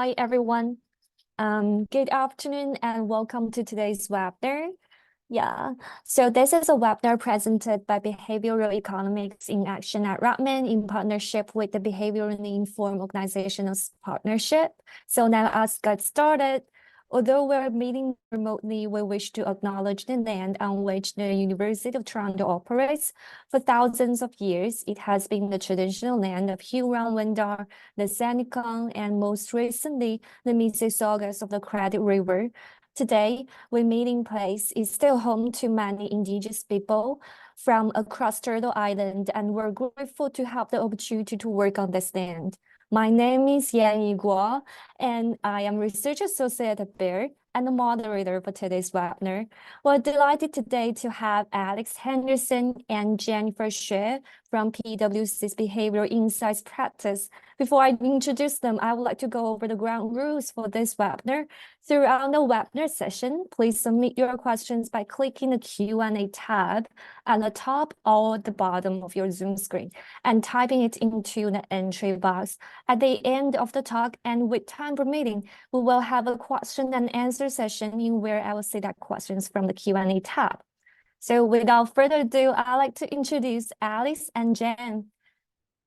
Hi, everyone. Good afternoon and welcome to today's webinar. So this is a webinar presented by Behavioral Economics in Action at Rutman in partnership with the Behaviorally Informed Organizational Partnership. So now let's get started. Although we're meeting remotely, we wish to acknowledge the land on which the University of Toronto operates. For thousands of years, it has been the traditional land of Huron-Wendat, the Seneca, and most recently, the Mississaugas of the Credit River. Today, our meeting place is still home to many Indigenous people from across Turtle Island, and we're grateful to have the opportunity to work on this land. My name is Guo, and I am Research Associate at Bear and the moderator for today's webinar. We're delighted today to have Alex Henderson and Jennifer Xue from PwC's Behavioral Insights practice. Before I introduce them, I would like to go over the ground rules for this webinar. Throughout the webinar session, please submit your questions by clicking the Q&A tab at the top or the bottom of your Zoom screen and typing it into the entry box. At the end of the talk and with time permitting, we will have a question and answer session in where I will select questions from the Q&A tab. So without further ado, I'd like to introduce Alice and Jen.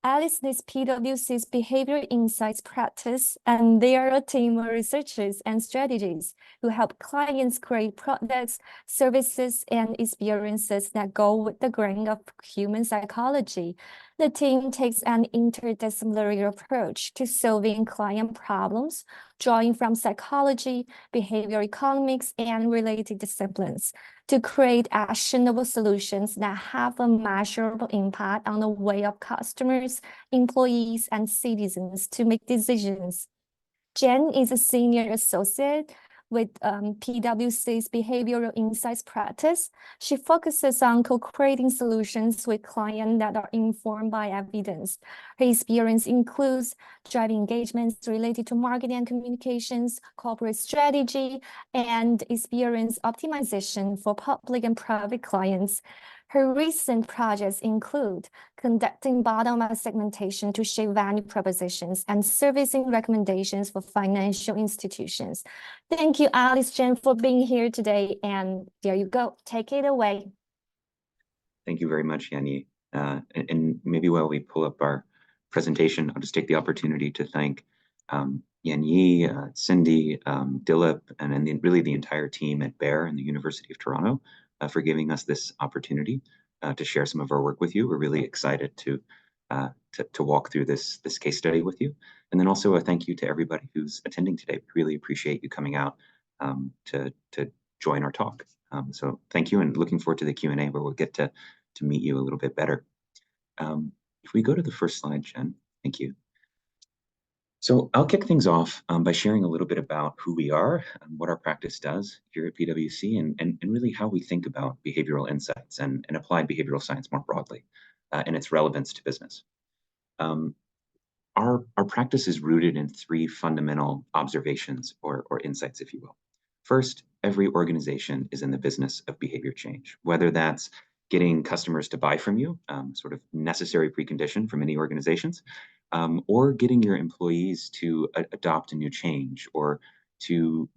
Alice leads PwC's Behavioral Insights practice, and they are a team of researchers and strategists who help clients create products, services, and experiences that go with the grain of human psychology. The team takes an interdisciplinary approach to solving client problems, drawing from psychology, behavioral economics, and related disciplines to create actionable solutions that have a measurable impact on the way of customers, employees, and citizens to make decisions. Jen is a senior associate with PwC's Behavioral Insights practice. She focuses on co-creating solutions with clients that are informed by evidence. Her experience includes driving engagements related to marketing and communications, corporate strategy, and experience optimization for public and private clients. Her recent projects include conducting bottom-up segmentation to shape value propositions and servicing recommendations for financial institutions. Thank you, Alice, Jen, for being here today. And there you go. Take it away. Thank you very much, Yanyi. And maybe while we pull up our presentation, I'll just take the opportunity to thank Yanyi, Cindy, Dilip, and then really the entire team at Bear and the University of Toronto for giving us this opportunity to share some of our work with you. We're really excited to walk through this case study with you. And then also a thank you to everybody who's attending today. We really appreciate you coming out to join our talk. So thank you, and looking forward to the Q&A where we'll get to meet you a little bit better. If we go to the first slide, Jen, thank you. So I'll kick things off by sharing a little bit about who we are, what our practice does here at PwC, and really how we think about behavioral insights and applied behavioral science more broadly, and its relevance to business. Our practice is rooted in three fundamental observations or insights, if you will. First, every organization is in the business of behavior change, whether that's getting customers to buy from you, sort of necessary precondition for many organizations, or getting your employees to adopt a new change, or to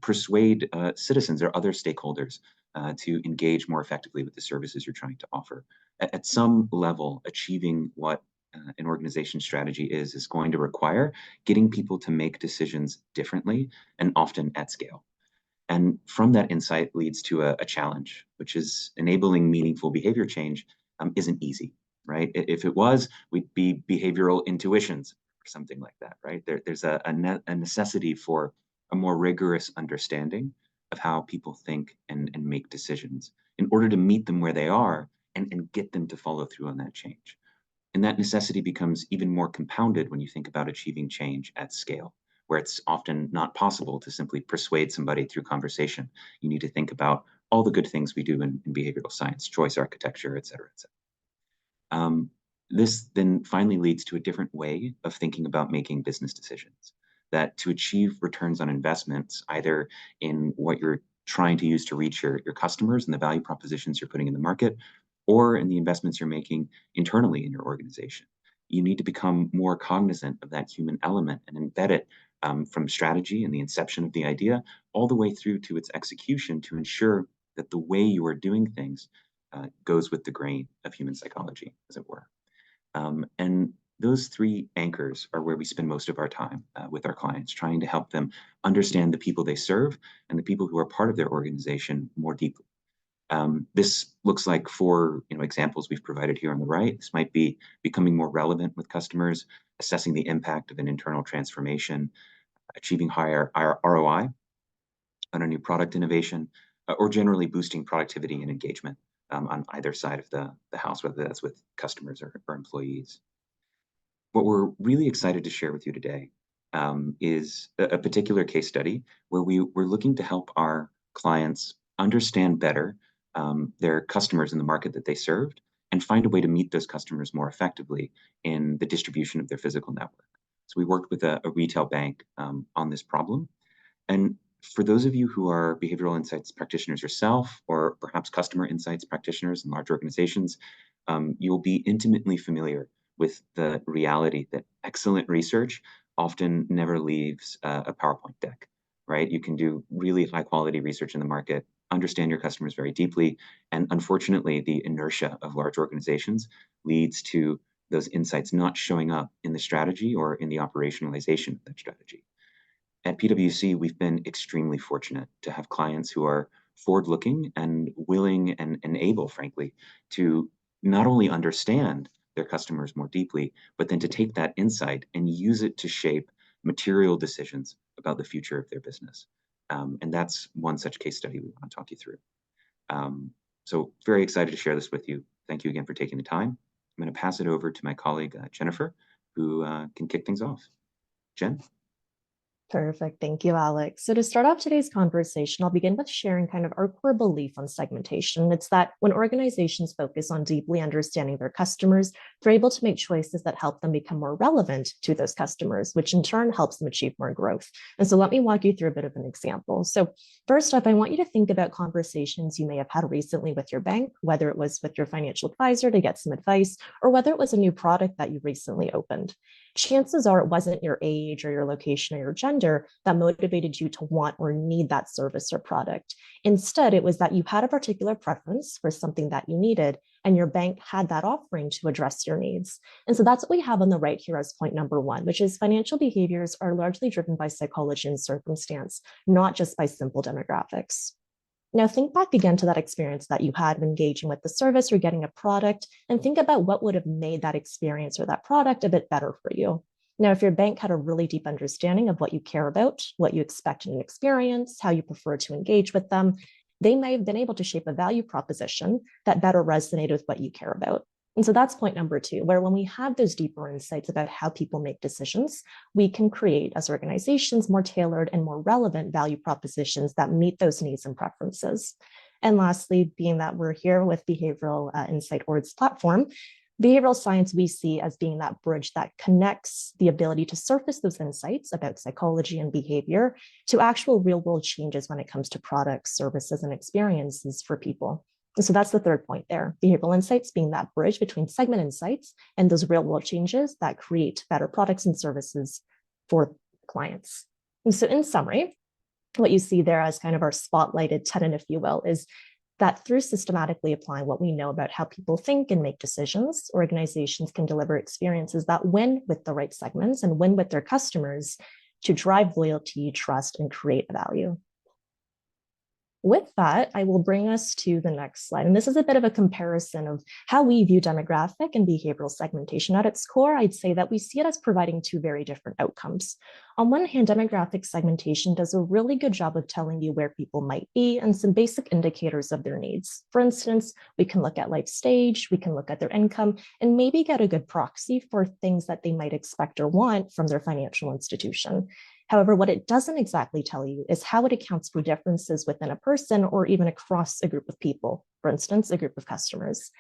persuade citizens or other stakeholders to engage more effectively with the services you're trying to offer. At some level, achieving what an organization's strategy is going to require getting people to make decisions differently and often at scale. And from that insight leads to a challenge, which is enabling meaningful behavior change isn't easy, right? If it was, we'd be behavioral intuitions or something like that, right? There's a necessity for a more rigorous understanding of how people think and make decisions in order to meet them where they are and get them to follow through on that change. And that necessity becomes even more compounded when you think about achieving change at scale, where it's often not possible to simply persuade somebody through conversation. You need to think about all the good things we do in behavioral science, choice architecture, et cetera, et cetera. This then finally leads to a different way of thinking about making business decisions, that to achieve returns on investments, either in what you're trying to use to reach your customers and the value propositions you're putting in the market, or in the investments you're making internally in your organization, you need to become more cognizant of that human element and embed it from strategy and the inception of the idea all the way through to its execution to ensure that the way you are doing things goes with the grain of human psychology, as it were. And those three anchors are where we spend most of our time with our clients, trying to help them understand the people they serve and the people who are part of their organization more deeply. This looks like four examples we've provided here on the right. This might be becoming more relevant with customers, assessing the impact of an internal transformation, achieving higher ROI on a new product innovation, or generally boosting productivity and engagement on either side of the house, whether that's with customers or employees. What we're really excited to share with you today is a particular case study where we're looking to help our clients understand better their customers in the market that they served and find a way to meet those customers more effectively in the distribution of their physical network. So we worked with a retail bank on this problem. And for those of you who are behavioral insights practitioners yourself, or perhaps customer insights practitioners in large organizations, you'll be intimately familiar with the reality that excellent research often never leaves a PowerPoint deck, right? You can do really high quality research in the market, understand your customers very deeply, and unfortunately, the inertia of large organizations leads to those insights not showing up in the strategy or in the operationalization of that strategy. At PwC, we've been extremely fortunate to have clients who are forward-looking and willing and able, frankly, to not only understand their customers more deeply, but then to take that insight and use it to shape material decisions about the future of their business. And that's one such case study we want to talk you through. So very excited to share this with you. Thank you again for taking the time. I'm going to pass it over to my colleague, Jennifer, who can kick things off. Jen? Perfect. Thank you, Alex. So to start off today's conversation, I'll begin with sharing kind of our core belief on segmentation. It's that when organizations focus on deeply understanding their customers, they're able to make choices that help them become more relevant to those customers, which in turn helps them achieve more growth. And so let me walk you through a bit of an example. So first up, I want you to think about conversations you may have had recently with your bank, whether it was with your financial advisor to get some advice, or whether it was a new product that you recently opened. Chances are it wasn't your age or your location or your gender that motivated you to want or need that service or product. Instead, it was that you had a particular preference for something that you needed, and your bank had that offering to address your needs. And so that's what we have on the right here as point number one, which is financial behaviors are largely driven by psychology and circumstance, not just by simple demographics. Now think back again to that experience that you had when engaging with the service or getting a product, and think about what would have made that experience or that product a bit better for you. Now, if your bank had a really deep understanding of what you care about, what you expect in an experience, how you prefer to engage with them, they may have been able to shape a value proposition that better resonated with what you care about. And so that's point number two, where when we have those deeper insights about how people make decisions, we can create, as organizations, more tailored and more relevant value propositions that meet those needs and preferences. And lastly, being that we're here with Behavioral Insight Org's platform, behavioral science we see as being that bridge that connects the ability to surface those insights about psychology and behavior to actual real-world changes when it comes to products, services, and experiences for people. And so that's the third point there. Behavioral insights being that bridge between segment insights and those real-world changes that create better products and services for clients. And so in summary, what you see there as kind of our spotlighted tenet, if you will, is that through systematically applying what we know about how people think and make decisions, organizations can deliver experiences that win with the right segments and win with their customers to drive loyalty, trust, and create value. With that, I will bring us to the next slide. And this is a bit of a comparison of how we view demographic and behavioral segmentation. At its core, I'd say that we see it as providing two very different outcomes. On one hand, demographic segmentation does a really good job of telling you where people might be and some basic indicators of their needs. For instance, we can look at life stage, we can look at their income, and maybe get a good proxy for things that they might expect or want from their financial institution. However, what it doesn't exactly tell you is how it accounts for differences within a person or even across a group of people, for instance, a group of customers.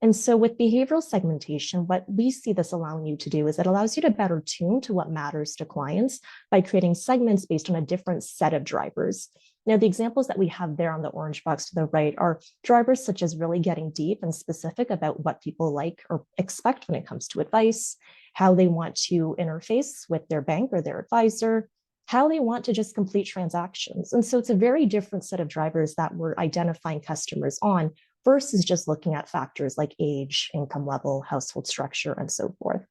And so with behavioral segmentation, what we see this allowing you to do is it allows you to better tune to what matters to clients by creating segments based on a different set of drivers. Now, the examples that we have there on the orange box to the right are drivers such as really getting deep and specific about what people like or expect when it comes to advice, how they want to interface with their bank or their advisor, how they want to just complete transactions. And so it's a very different set of drivers that we're identifying customers on versus just looking at factors like age, income level, household structure, and so forth.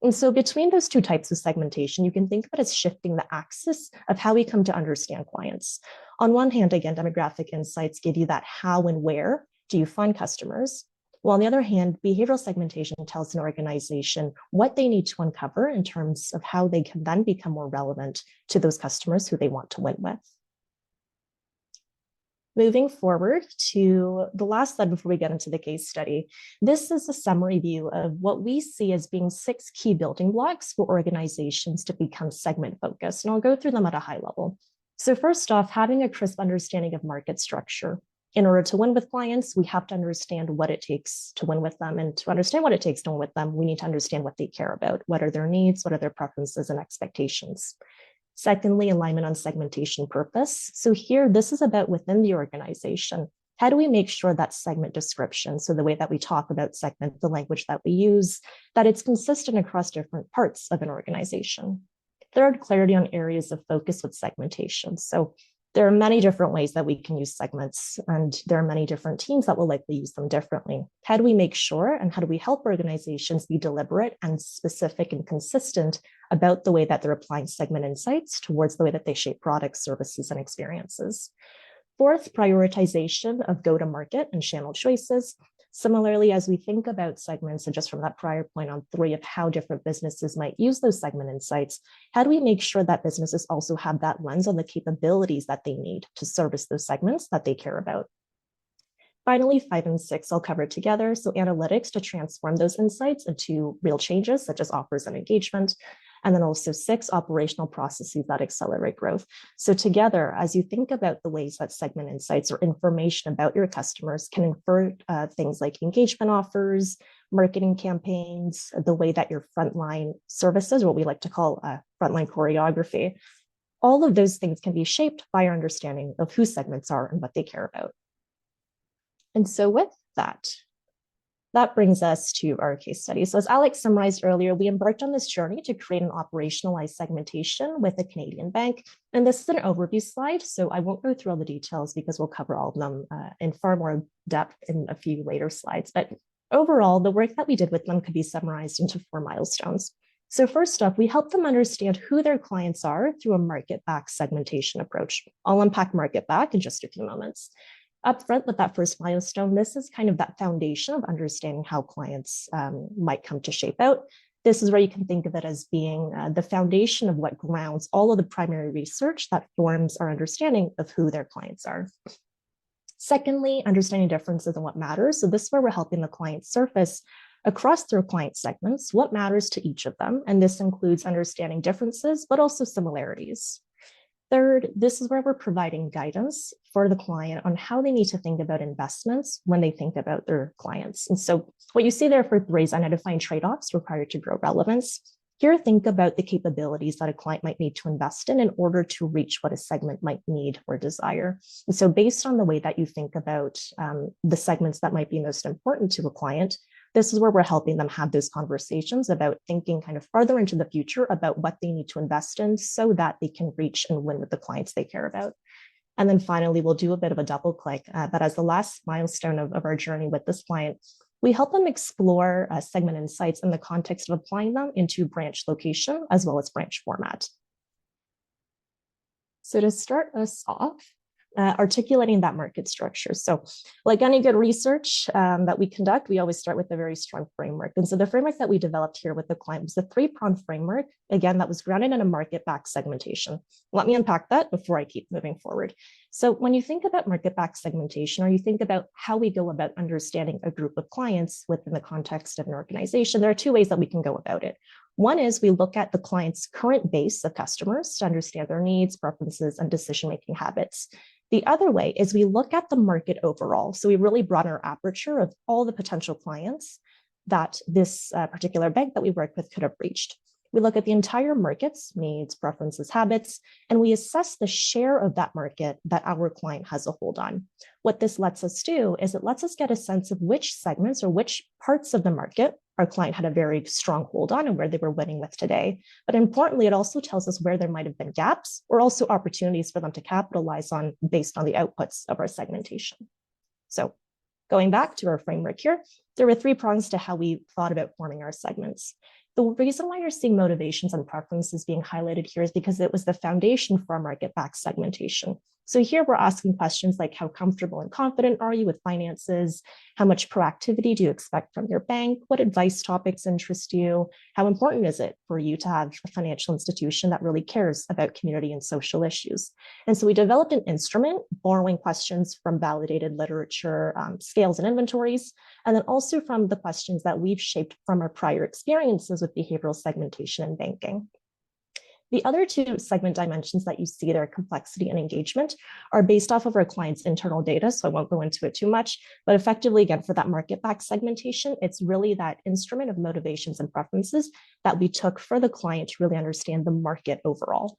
And so between those two types of segmentation, you can think of it as shifting the axis of how we come to understand clients. On one hand, again, demographic insights give you that how and where do you find customers. While on the other hand, behavioral segmentation tells an organization what they need to uncover in terms of how they can then become more relevant to those customers who they want to win with. Moving forward to the last slide before we get into the case study, this is a summary view of what we see as being 6 key building blocks for organizations to become segment focused. And I'll go through them at a high level. So first off, having a crisp understanding of market structure. In order to win with clients, we have to understand what it takes to win with them. And to understand what it takes to win with them, we need to understand what they care about. What are their needs? What are their preferences and expectations? Secondly, alignment on segmentation purpose. So here, this is about within the organization. How do we make sure that segment description, so the way that we talk about segment, the language that we use, that it's consistent across different parts of an organization? Third, clarity on areas of focus with segmentation. So there are many different ways that we can use segments, and there are many different teams that will likely use them differently. How do we make sure, and how do we help organizations be deliberate and specific and consistent about the way that they're applying segment insights towards the way that they shape products, services, and experiences? Fourth, prioritization of go-to-market and channel choices. Similarly, as we think about segments, and just from that prior point on 3 of how different businesses might use those segment insights, how do we make sure that businesses also have that lens on the capabilities that they need to service those segments that they care about? Finally, 5 and 6 I'll cover together. So analytics to transform those insights into real changes, such as offers and engagement. And then also 6, operational processes that accelerate growth. So together, as you think about the ways that segment insights or information about your customers can infer things like engagement offers, marketing campaigns, the way that your frontline services, what we like to call frontline choreography, all of those things can be shaped by our understanding of who segments are and what they care about. And so with that brings us to our case study. So as Alex summarized earlier, we embarked on this journey to create an operationalized segmentation with a Canadian bank. And this is an overview slide, so I won't go through all the details because we'll cover all of them in far more depth in a few later slides. But overall, the work that we did with them could be summarized into 4 milestones. So first up, we help them understand who their clients are through a market-backed segmentation approach. I'll unpack market-back in just a few moments. Up front with that first milestone, this is kind of that foundation of understanding how clients might come to shape out. This is where you can think of it as being the foundation of what grounds all of the primary research that forms our understanding of who their clients are. Secondly, understanding differences in what matters. So this is where we're helping the client surface across their client segments what matters to each of them. And this includes understanding differences, but also similarities. Third, this is where we're providing guidance for the client on how they need to think about investments when they think about their clients. And so what you see there for 3 is identifying trade-offs required to grow relevance. Here, think about the capabilities that a client might need to invest in order to reach what a segment might need or desire. And so based on the way that you think about the segments that might be most important to a client, this is where we're helping them have those conversations about thinking kind of farther into the future about what they need to invest in so that they can reach and win with the clients they care about. And then finally, we'll do a bit of a double click, but as the last milestone of our journey with this client, we help them explore segment insights in the context of applying them into branch location as well as branch format. So to start us off, articulating that market structure. So like any good research that we conduct, we always start with a very strong framework. And so the framework that we developed here with the client was a 3-pronged framework, again, that was grounded in a market-backed segmentation. Let me unpack that before I keep moving forward. So when you think about market-backed segmentation, or you think about how we go about understanding a group of clients within the context of an organization, there are 2 ways that we can go about it. One is we look at the client's current base of customers to understand their needs, preferences, and decision-making habits. The other way is we look at the market overall. So we really broaden our aperture of all the potential clients that this particular bank that we work with could have reached. We look at the entire market's needs, preferences, habits, and we assess the share of that market that our client has a hold on. What this lets us do is it lets us get a sense of which segments or which parts of the market our client had a very strong hold on and where they were winning with today. But importantly, it also tells us where there might have been gaps or also opportunities for them to capitalize on based on the outputs of our segmentation. So going back to our framework here, there were 3 prongs to how we thought about forming our segments. The reason why you're seeing motivations and preferences being highlighted here is because it was the foundation for our market-backed segmentation. So here we're asking questions like, how comfortable and confident are you with finances? How much proactivity do you expect from your bank? What advice topics interest you? How important is it for you to have a financial institution that really cares about community and social issues? And so we developed an instrument, borrowing questions from validated literature, scales and inventories, and then also from the questions that we've shaped from our prior experiences with behavioral segmentation and banking. The other 2 segment dimensions that you see there, complexity and engagement, are based off of our clients' internal data, so I won't go into it too much, but effectively, again, for that market-backed segmentation, it's really that instrument of motivations and preferences that we took for the client to really understand the market overall.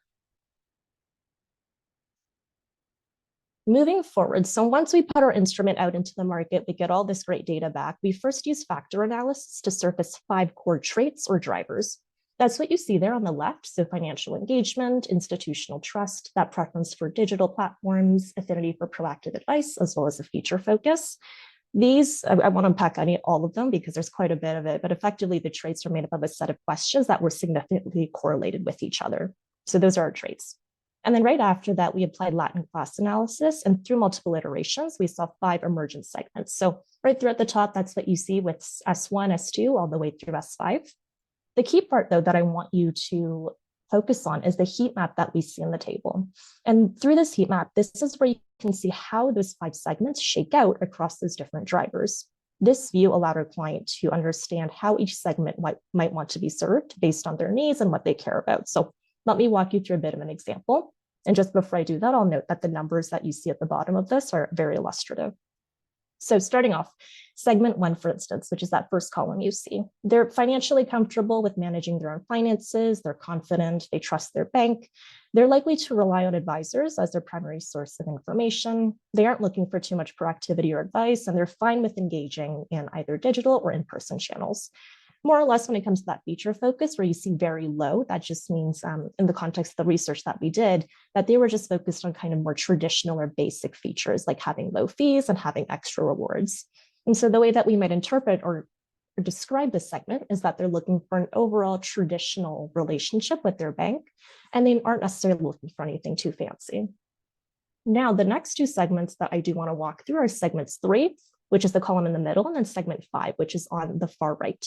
Moving forward, so once we put our instrument out into the market, we get all this great data back. We first use factor analysis to surface 5 core traits or drivers. That's what you see there on the left. So financial engagement, institutional trust, that preference for digital platforms, affinity for proactive advice, as well as a feature focus. These, I won't unpack all of them because there's quite a bit of it, but effectively the traits are made up of a set of questions that were significantly correlated with each other. So those are our traits. And then right after that, we applied Latin class analysis, and through multiple iterations, we saw 5 emergent segments. So right through at the top, that's what you see with S1, S2, all the way through S5. The key part, though, that I want you to focus on is the heat map that we see in the table. And through this heat map, this is where you can see how those 5 segments shake out across those different drivers. This view allowed our client to understand how each segment might want to be served based on their needs and what they care about. So let me walk you through a bit of an example. And just before I do that, I'll note that the numbers that you see at the bottom of this are very illustrative. So starting off, segment 1, for instance, which is that first column you see, they're financially comfortable with managing their own finances, they're confident, they trust their bank, they're likely to rely on advisors as their primary source of information, they aren't looking for too much proactivity or advice, and they're fine with engaging in either digital or in-person channels. More or less when it comes to that feature focus where you see very low, that just means in the context of the research that we did, that they were just focused on kind of more traditional or basic features like having low fees and having extra rewards. And so the way that we might interpret or describe this segment is that they're looking for an overall traditional relationship with their bank, and they aren't necessarily looking for anything too fancy. Now, the next 2 segments that I do want to walk through are segments 3, which is the column in the middle, and then segment 5, which is on the far right.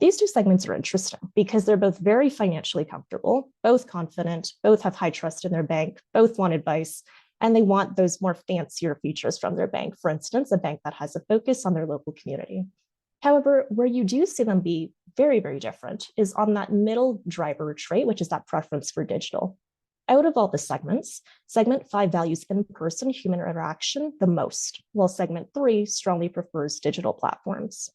These 2 segments are interesting because they're both very financially comfortable, both confident, both have high trust in their bank, both want advice, and they want those more fancier features from their bank. For instance, a bank that has a focus on their local community. However, where you do see them be very, very different is on that middle driver trait, which is that preference for digital. Out of all the segments, segment 5 values in-person human interaction the most, while segment 3 strongly prefers digital platforms.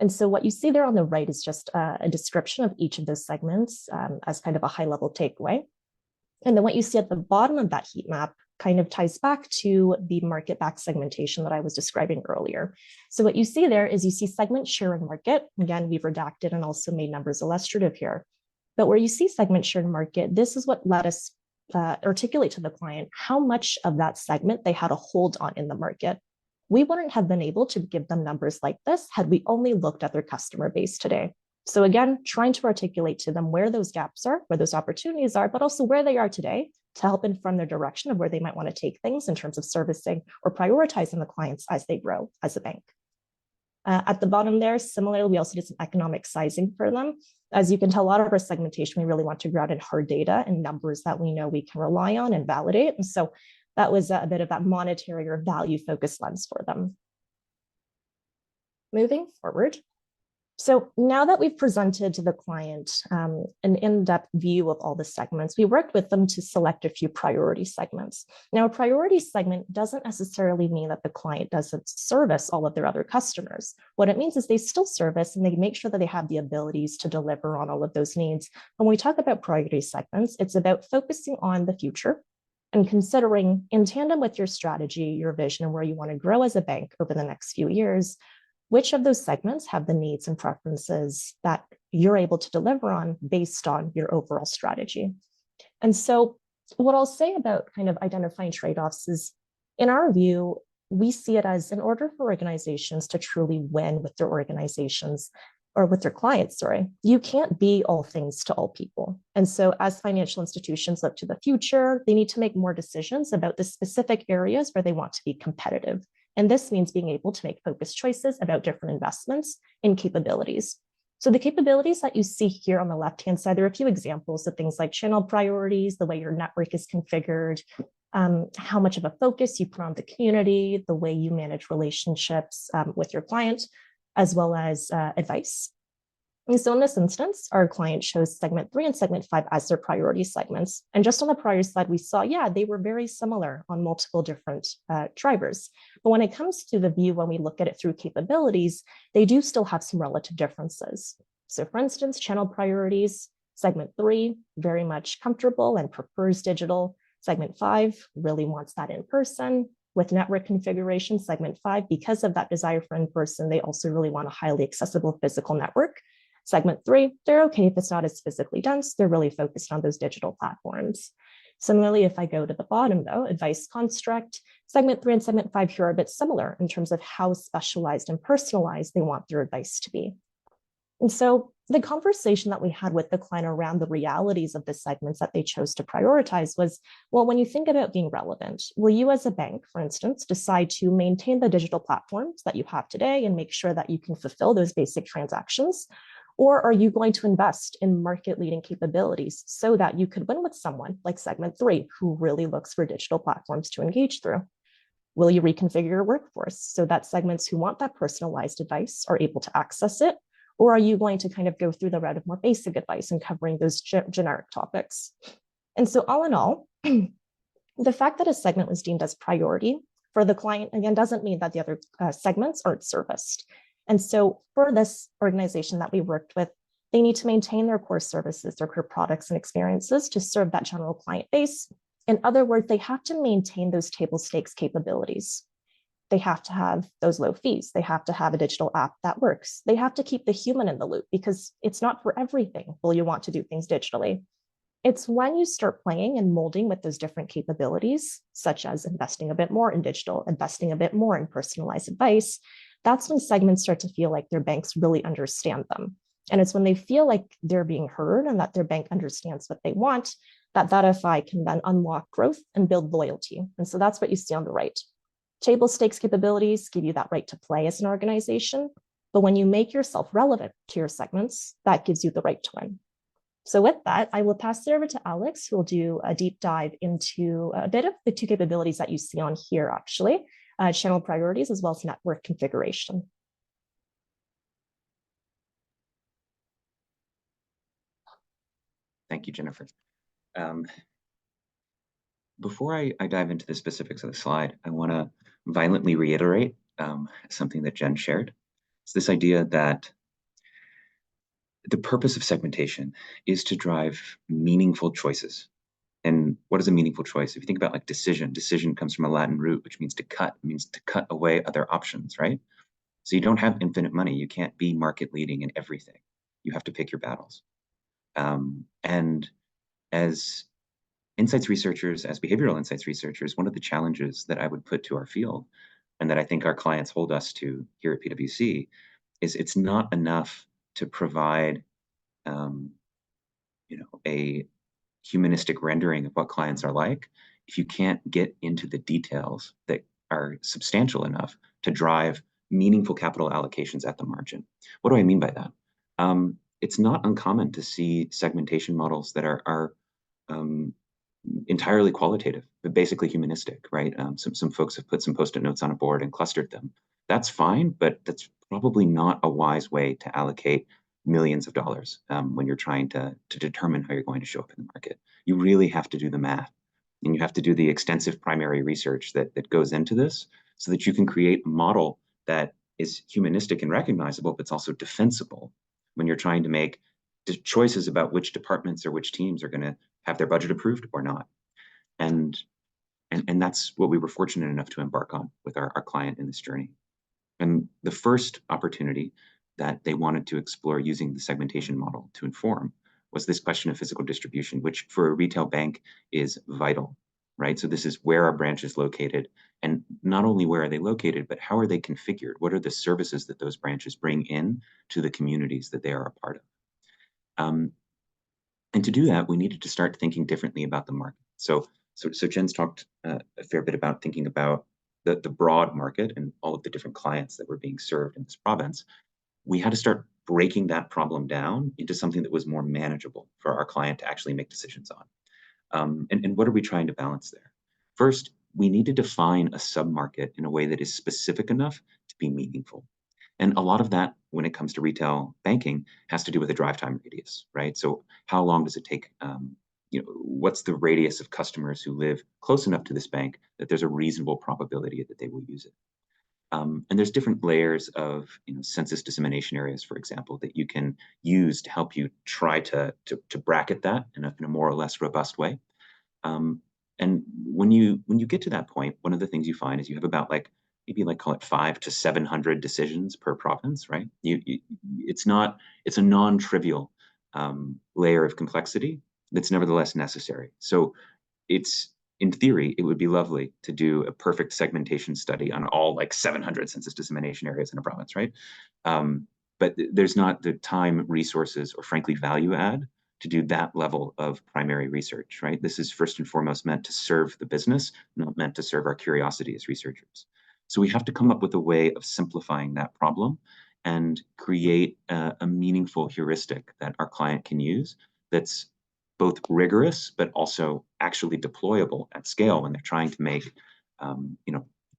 And so what you see there on the right is just a description of each of those segments as kind of a high-level takeaway. And then what you see at the bottom of that heat map kind of ties back to the market-backed segmentation that I was describing earlier. So what you see there is you see segment share and market. Again, we've redacted and also made numbers illustrative here. But where you see segment share and market, this is what let us articulate to the client how much of that segment they had a hold on in the market. We wouldn't have been able to give them numbers like this had we only looked at their customer base today. So again, trying to articulate to them where those gaps are, where those opportunities are, but also where they are today to help inform their direction of where they might want to take things in terms of servicing or prioritizing the clients as they grow as a bank. At the bottom there, similarly, we also did some economic sizing for them. As you can tell, a lot of our segmentation, we really want to ground in hard data and numbers that we know we can rely on and validate. And so that was a bit of that monetary or value-focused lens for them. Moving forward. So now that we've presented to the client an in-depth view of all the segments, we worked with them to select a few priority segments. Now, a priority segment doesn't necessarily mean that the client doesn't service all of their other customers. What it means is they still service and they make sure that they have the abilities to deliver on all of those needs. When we talk about priority segments, it's about focusing on the future and considering in tandem with your strategy, your vision, and where you want to grow as a bank over the next few years, which of those segments have the needs and preferences that you're able to deliver on based on your overall strategy. And so what I'll say about kind of identifying trade-offs is, in our view, we see it as, in order for organizations to truly win with their organizations or with their clients, you can't be all things to all people. And so as financial institutions look to the future, they need to make more decisions about the specific areas where they want to be competitive. And this means being able to make focused choices about different investments in capabilities. So the capabilities that you see here on the left-hand side, there are a few examples of things like channel priorities, the way your network is configured, how much of a focus you put on the community, the way you manage relationships with your client, as well as advice. And so in this instance, our client chose segment 3 and segment 5 as their priority segments. And just on the prior slide, we saw, yeah, they were very similar on multiple different drivers. But when it comes to the view, when we look at it through capabilities, they do still have some relative differences. So for instance, channel priorities, segment 3, very much comfortable and prefers digital. Segment 5 really wants that in person. With network configuration, segment 5, because of that desire for in-person, they also really want a highly accessible physical network. Segment 3, they're okay if it's not as physically dense, they're really focused on those digital platforms. Similarly, if I go to the bottom though, advice construct, segment 3 and segment 5 here are a bit similar in terms of how specialized and personalized they want their advice to be. And so the conversation that we had with the client around the realities of the segments that they chose to prioritize was, well, when you think about being relevant, will you as a bank, for instance, decide to maintain the digital platforms that you have today and make sure that you can fulfill those basic transactions? Or are you going to invest in market-leading capabilities so that you could win with someone like segment 3, who really looks for digital platforms to engage through? Will you reconfigure your workforce so that segments who want that personalized advice are able to access it? Or are you going to kind of go through the route of more basic advice and covering those generic topics? And so all in all, the fact that a segment was deemed as priority for the client, again, doesn't mean that the other segments aren't serviced. And so for this organization that we worked with, they need to maintain their core services, their core products and experiences to serve that general client base. In other words, they have to maintain those table stakes capabilities. They have to have those low fees. They have to have a digital app that works. They have to keep the human in the loop because it's not for everything will you want to do things digitally. It's when you start playing and molding with those different capabilities, such as investing a bit more in digital, investing a bit more in personalized advice, that's when segments start to feel like their banks really understand them. And it's when they feel like they're being heard and that their bank understands what they want, that FI can then unlock growth and build loyalty. And so that's what you see on the right. Table stakes capabilities give you that right to play as an organization, but when you make yourself relevant to your segments, that gives you the right to win. So with that, I will pass it over to Alex, who will do a deep dive into a bit of the two capabilities that you see on here, actually, channel priorities as well as network configuration. Thank you, Jennifer. Before I dive into the specifics of the slide, I want to violently reiterate something that Jen shared. It's this idea that the purpose of segmentation is to drive meaningful choices. And what is a meaningful choice? If you think about like decision comes from a Latin root, which means to cut, it means to cut away other options, right? So you don't have infinite money. You can't be market leading in everything. You have to pick your battles. And as insights researchers, as behavioral insights researchers, one of the challenges that I would put to our field, and that I think our clients hold us to here at PwC, is it's not enough to provide, a humanistic rendering of what clients are like if you can't get into the details that are substantial enough to drive meaningful capital allocations at the margin. What do I mean by that? It's not uncommon to see segmentation models that are entirely qualitative, but basically humanistic, right? Some folks have put some Post-it notes on a board and clustered them. That's fine, but that's probably not a wise way to allocate millions of dollars when you're trying to determine how you're going to show up in the market. You really have to do the math, and you have to do the extensive primary research that goes into this so that you can create a model that is humanistic and recognizable, but it's also defensible when you're trying to make choices about which departments or which teams are going to have their budget approved or not. And that's what we were fortunate enough to embark on with our client in this journey. And the first opportunity that they wanted to explore using the segmentation model to inform was this question of physical distribution, which for a retail bank is vital, right? So this is where our branch is located, and not only where are they located, but how are they configured? What are the services that those branches bring in to the communities that they are a part of? And to do that, we needed to start thinking differently about the market. So Jen's talked a fair bit about thinking about the broad market and all of the different clients that were being served in this province. We had to start breaking that problem down into something that was more manageable for our client to actually make decisions on. And what are we trying to balance there? First, we need to define a sub-market in a way that is specific enough to be meaningful. And a lot of that, when it comes to retail banking, has to do with the drive time radius, right? So how long does it take? What's the radius of customers who live close enough to this bank that there's a reasonable probability that they will use it? And there's different layers of census dissemination areas, for example, that you can use to help you try to bracket that in a more or less robust way. And when you get to that point, one of the things you find is you have about maybe call it 500 to 700 decisions per province, right? It's a non-trivial layer of complexity that's nevertheless necessary. So in theory, it would be lovely to do a perfect segmentation study on all 700 census dissemination areas in a province, right? But there's not the time, resources, or frankly, value add to do that level of primary research, right? This is first and foremost meant to serve the business, not meant to serve our curiosity as researchers. So we have to come up with a way of simplifying that problem and create a meaningful heuristic that our client can use that's both rigorous, but also actually deployable at scale when they're trying to make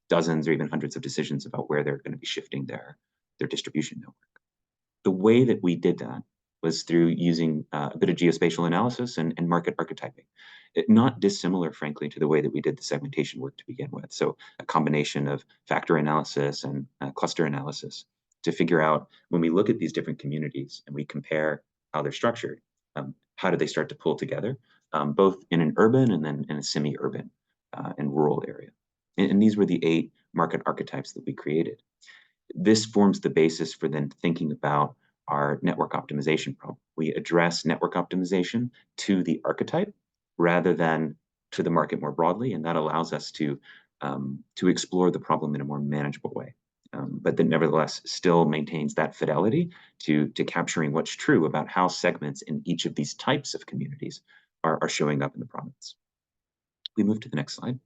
dozens or even hundreds of decisions about where they're going to be shifting their distribution network. The way that we did that was through using a bit of geospatial analysis and market archetyping. Not dissimilar, frankly, to the way that we did the segmentation work to begin with. So a combination of factor analysis and cluster analysis to figure out, when we look at these different communities and we compare how they're structured, how do they start to pull together, both in an urban and then in a semi-urban and rural area. And these were the 8 market archetypes that we created. This forms the basis for then thinking about our network optimization problem. We address network optimization to the archetype rather than to the market more broadly, and that allows us to explore the problem in a more manageable way. But that nevertheless still maintains that fidelity to capturing what's true about how segments in each of these types of communities are showing up in the province. We move to the next slide.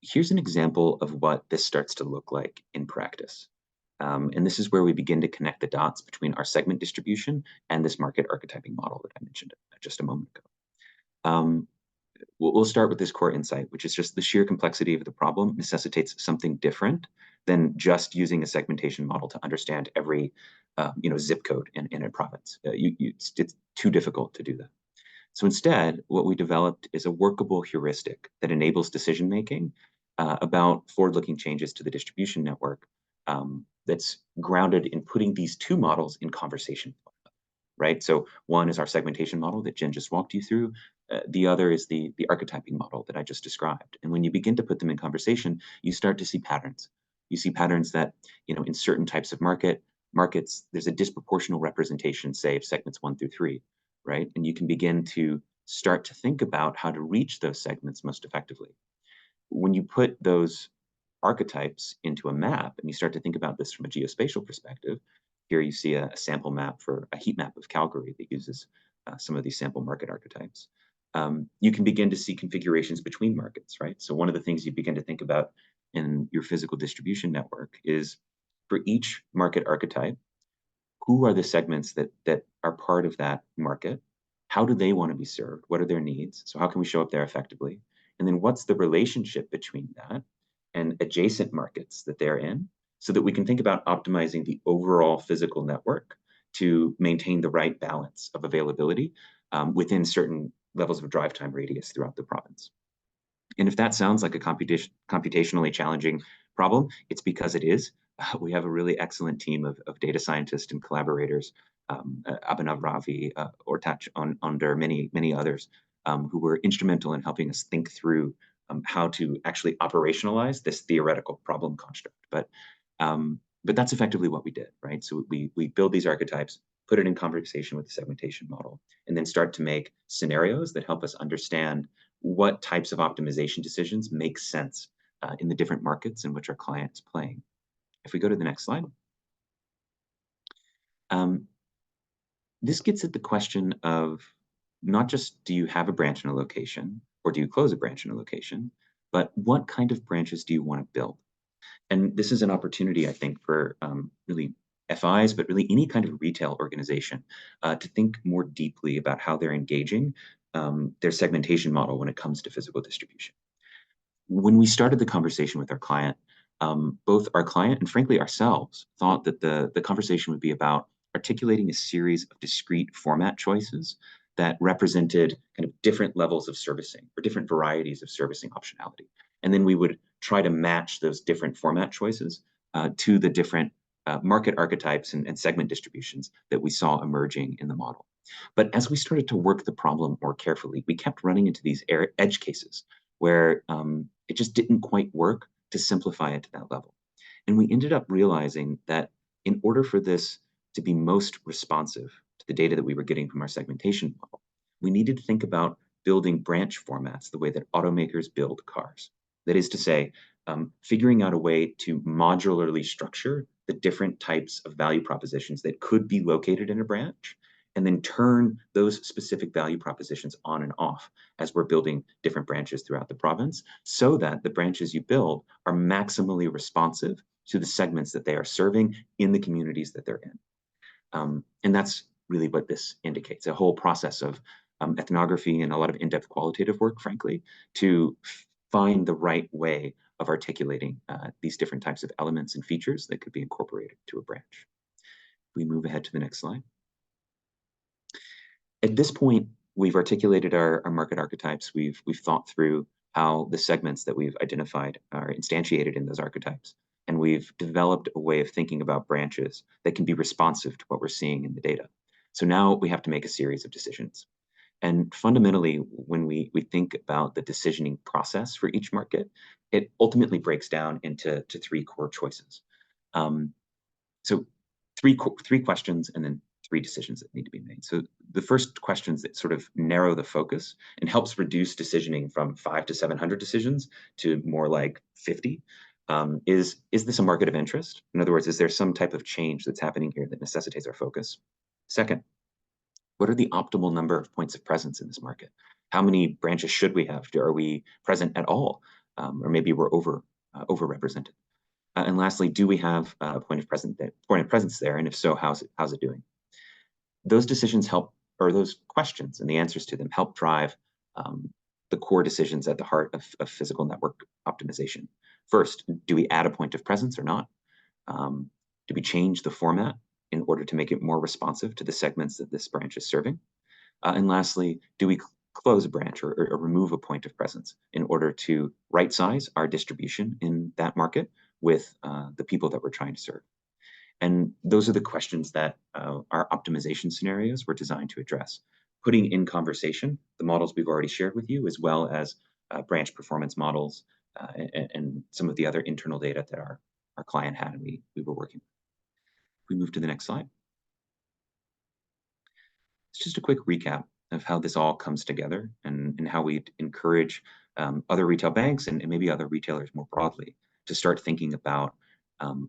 Here's an example of what this starts to look like in practice. And this is where we begin to connect the dots between our segment distribution and this market archetyping model that I mentioned just a moment ago. We'll start with this core insight, which is just the sheer complexity of the problem necessitates something different than just using a segmentation model to understand every zip code in a province. It's too difficult to do that. So instead, what we developed is a workable heuristic that enables decision-making about forward-looking changes to the distribution network that's grounded in putting these 2 models in conversation, right? So one is our segmentation model that Jen just walked you through. The other is the archetyping model that I just described. And when you begin to put them in conversation, you start to see patterns. You see patterns that, in certain types of markets, there's a disproportional representation, say, of segments 1 through 3, right? And you can begin to start to think about how to reach those segments most effectively. When you put those archetypes into a map and you start to think about this from a geospatial perspective, here you see a sample map for a heat map of Calgary that uses some of these sample market archetypes. You can begin to see configurations between markets, right? So one of the things you begin to think about in your physical distribution network is, for each market archetype, who are the segments that are part of that market? How do they want to be served? What are their needs? So how can we show up there effectively? And then what's the relationship between that and adjacent markets that they're in, so that we can think about optimizing the overall physical network to maintain the right balance of availability within certain levels of drive time radius throughout the province. And if that sounds like a computationally challenging problem, it's because it is. We have a really excellent team of data scientists and collaborators, Abhinav Ravi, Ortach Onder, many others, who were instrumental in helping us think through how to actually operationalize this theoretical problem construct. But that's effectively what we did, right? So we build these archetypes, put it in conversation with the segmentation model, and then start to make scenarios that help us understand what types of optimization decisions make sense in the different markets in which our client is playing. If we go to the next slide. This gets at the question of not just do you have a branch in a location or do you close a branch in a location, but what kind of branches do you want to build? And this is an opportunity, I think, for really FIs, but really any kind of retail organization to think more deeply about how they're engaging their segmentation model when it comes to physical distribution. When we started the conversation with our client, both our client and frankly ourselves thought that the conversation would be about articulating a series of discrete format choices that represented kind of different levels of servicing or different varieties of servicing optionality. And then we would try to match those different format choices to the different market archetypes and segment distributions that we saw emerging in the model. But as we started to work the problem more carefully, we kept running into these edge cases where it just didn't quite work to simplify it to that level. And we ended up realizing that in order for this to be most responsive to the data that we were getting from our segmentation model, we needed to think about building branch formats the way that automakers build cars. That is to say, figuring out a way to modularly structure the different types of value propositions that could be located in a branch, and then turn those specific value propositions on and off as we're building different branches throughout the province, so that the branches you build are maximally responsive to the segments that they are serving in the communities that they're in. And that's really what this indicates, a whole process of ethnography and a lot of in-depth qualitative work, frankly, to find the right way of articulating these different types of elements and features that could be incorporated to a branch. We move ahead to the next slide. At this point, we've articulated our market archetypes. We've thought through how the segments that we've identified are instantiated in those archetypes. And we've developed a way of thinking about branches that can be responsive to what we're seeing in the data. So now we have to make a series of decisions. And fundamentally, when we think about the decisioning process for each market, it ultimately breaks down into three core choices. So three questions and then three decisions that need to be made. So the first questions that sort of narrow the focus and helps reduce decisioning from 500 to 700 decisions to more like 50 is this a market of interest? In other words, is there some type of change that's happening here that necessitates our focus? Second, what are the optimal number of points of presence in this market? How many branches should we have? Are we present at all? Or maybe we're overrepresented. And lastly, do we have a point of presence there? And if so, how's it doing? Those decisions help, or those questions and the answers to them help drive the core decisions at the heart of physical network optimization. First, do we add a point of presence or not? Do we change the format in order to make it more responsive to the segments that this branch is serving? And lastly, do we close a branch or remove a point of presence in order to right size our distribution in that market with the people that we're trying to serve? And those are the questions that our optimization scenarios were designed to address, putting in conversation the models we've already shared with you, as well as branch performance models and some of the other internal data that our client had and we were working with. We move to the next slide. It's just a quick recap of how this all comes together and how we encourage other retail banks and maybe other retailers more broadly to start thinking about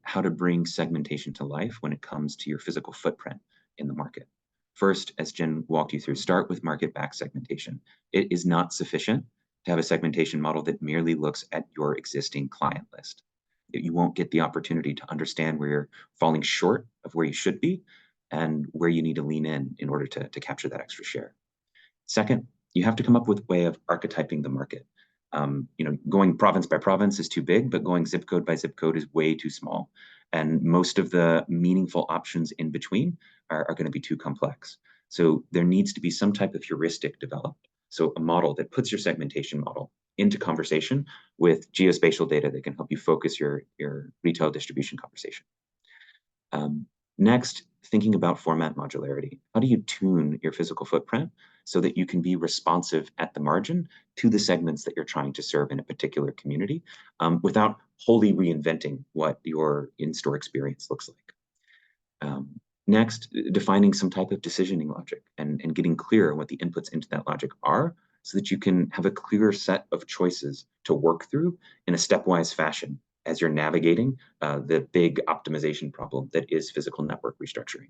how to bring segmentation to life when it comes to your physical footprint in the market. First, as Jen walked you through, start with market-backed segmentation. It is not sufficient to have a segmentation model that merely looks at your existing client list. You won't get the opportunity to understand where you're falling short of where you should be and where you need to lean in order to capture that extra share. Second, you have to come up with a way of archetyping the market. Going province by province is too big, but going zip code by zip code is way too small. And most of the meaningful options in between are going to be too complex. So there needs to be some type of heuristic developed. So a model that puts your segmentation model into conversation with geospatial data that can help you focus your retail distribution conversation. Next, thinking about format modularity. How do you tune your physical footprint so that you can be responsive at the margin to the segments that you're trying to serve in a particular community, without wholly reinventing what your in-store experience looks like. Next, defining some type of decisioning logic and getting clear on what the inputs into that logic are, so that you can have a clear set of choices to work through in a stepwise fashion as you're navigating the big optimization problem that is physical network restructuring.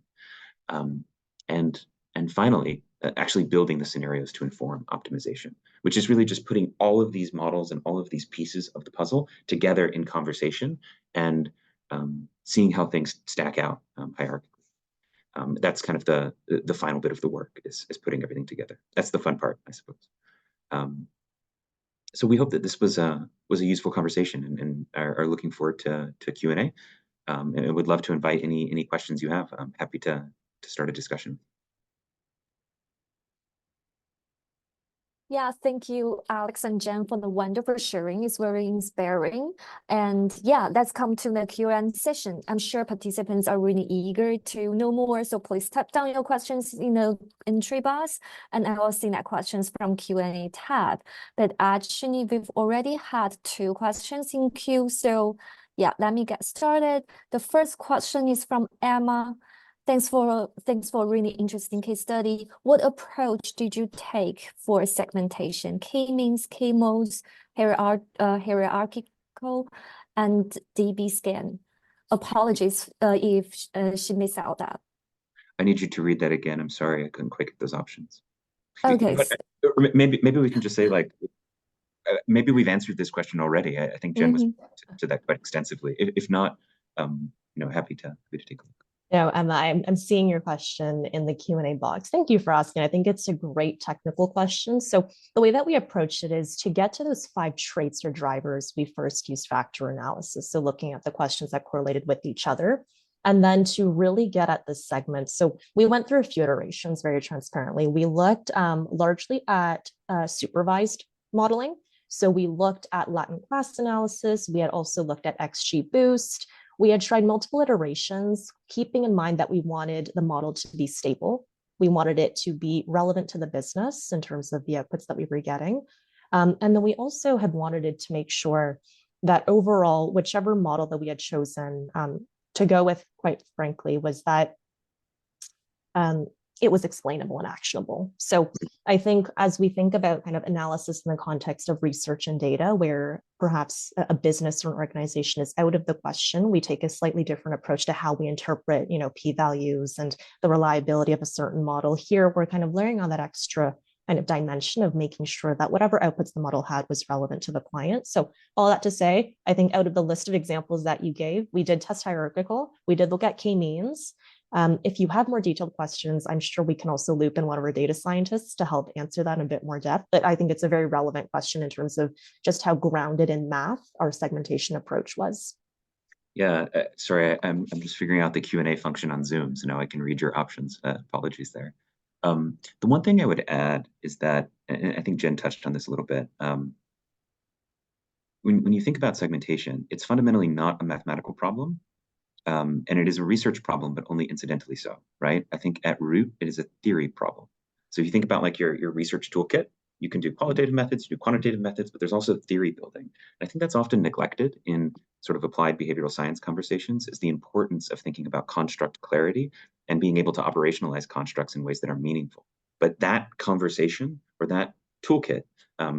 And finally, actually building the scenarios to inform optimization, which is really just putting all of these models and all of these pieces of the puzzle together in conversation and seeing how things stack out hierarchically. That's kind of the final bit of the work, is putting everything together. That's the fun part, I suppose. So we hope that this was a useful conversation, and are looking forward to Q&A. And would love to invite any questions you have. I'm happy to start a discussion. Yeah, thank you, Alex and Jen, for the wonderful sharing. It's very inspiring. And yeah, let's come to the Q&A session. I'm sure participants are really eager to know more, so please type down your questions in the entry box, and I will see that questions from Q&A tab. But actually, we've already had 2 questions in queue, so yeah, let me get started. The first question is from Emma. Thanks for really interesting case study. What approach did you take for segmentation? K-means, K-modes, hierarchical, and DB scan. Apologies if she missed out that. I need you to read that again. I'm sorry, I couldn't quite get those options. Okay. Maybe we can just say, like, maybe we've answered this question already. I think Jen was to that quite extensively. If not, happy to take a look. No, Emma, I'm seeing your question in the Q&A box. Thank you for asking. I think it's a great technical question. So the way that we approached it is to get to those 5 traits or drivers, we first used factor analysis. So looking at the questions that correlated with each other, and then to really get at the segment. So we went through a few iterations very transparently. We looked largely at supervised modeling. So we looked at latent class analysis. We had also looked at XGBoost. We had tried multiple iterations, keeping in mind that we wanted the model to be stable. We wanted it to be relevant to the business in terms of the outputs that we were getting. And then we also had wanted it to make sure that overall, whichever model that we had chosen to go with, quite frankly, was that it was explainable and actionable. So I think as we think about kind of analysis in the context of research and data, where perhaps a business or an organization is out of the question, we take a slightly different approach to how we interpret, p-values and the reliability of a certain model. Here, we're kind of layering on that extra kind of dimension of making sure that whatever outputs the model had was relevant to the client. So all that to say, I think out of the list of examples that you gave, we did test hierarchical, we did look at k-means. If you have more detailed questions, I'm sure we can also loop in one of our data scientists to help answer that in a bit more depth. But I think it's a very relevant question in terms of just how grounded in math our segmentation approach was. Yeah, sorry, I'm just figuring out the Q&A function on Zoom, so now I can read your options. Apologies there. The one thing I would add is that, and I think Jen touched on this a little bit, when you think about segmentation, it's fundamentally not a mathematical problem. And it is a research problem, but only incidentally so, right? I think at root, it is a theory problem. So if you think about like your research toolkit, you can do qualitative methods, you do quantitative methods, but there's also theory building. And I think that's often neglected in sort of applied behavioral science conversations, is the importance of thinking about construct clarity and being able to operationalize constructs in ways that are meaningful. But that conversation or that toolkit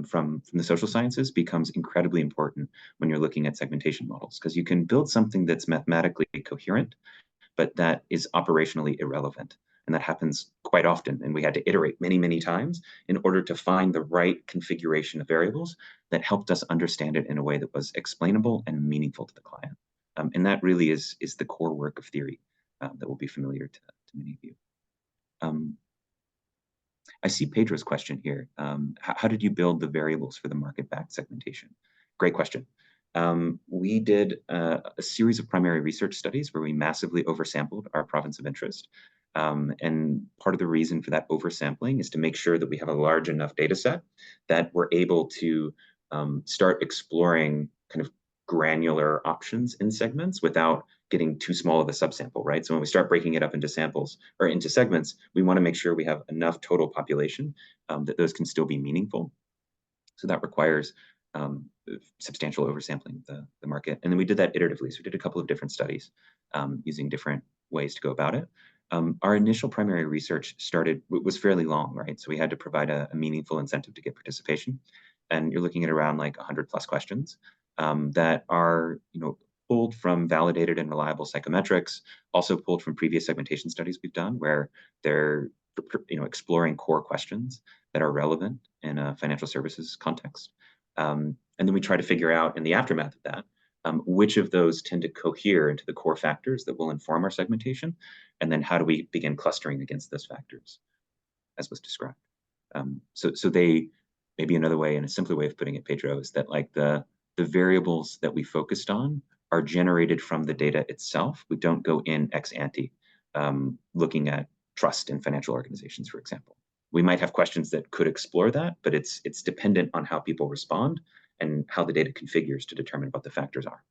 from the social sciences becomes incredibly important when you're looking at segmentation models, because you can build something that's mathematically coherent, but that is operationally irrelevant. And that happens quite often. And we had to iterate many, many times in order to find the right configuration of variables that helped us understand it in a way that was explainable and meaningful to the client. And that really is the core work of theory that will be familiar to many of you. I see Pedro's question here. How did you build the variables for the market-backed segmentation? Great question. We did a series of primary research studies where we massively oversampled our province of interest. And part of the reason for that oversampling is to make sure that we have a large enough data set that we're able to start exploring kind of granular options in segments without getting too small of a subsample, right? So when we start breaking it up into samples or into segments, we want to make sure we have enough total population that those can still be meaningful. So that requires substantial oversampling of the market. And then we did that iteratively. So we did a couple of different studies using different ways to go about it. Our initial primary research was fairly long, right? So we had to provide a meaningful incentive to get participation. And you're looking at around like 100 plus questions that are, pulled from validated and reliable psychometrics, also pulled from previous segmentation studies we've done where they're, exploring core questions that are relevant in a financial services context. And then we try to figure out in the aftermath of that, which of those tend to cohere into the core factors that will inform our segmentation, and then how do we begin clustering against those factors, as was described. So they, maybe another way and a simpler way of putting it, Pedro, is that like the variables that we focused on are generated from the data itself. We don't go in ex ante, looking at trust in financial organizations, for example. We might have questions that could explore that, but it's dependent on how people respond and how the data configures to determine what the factors are.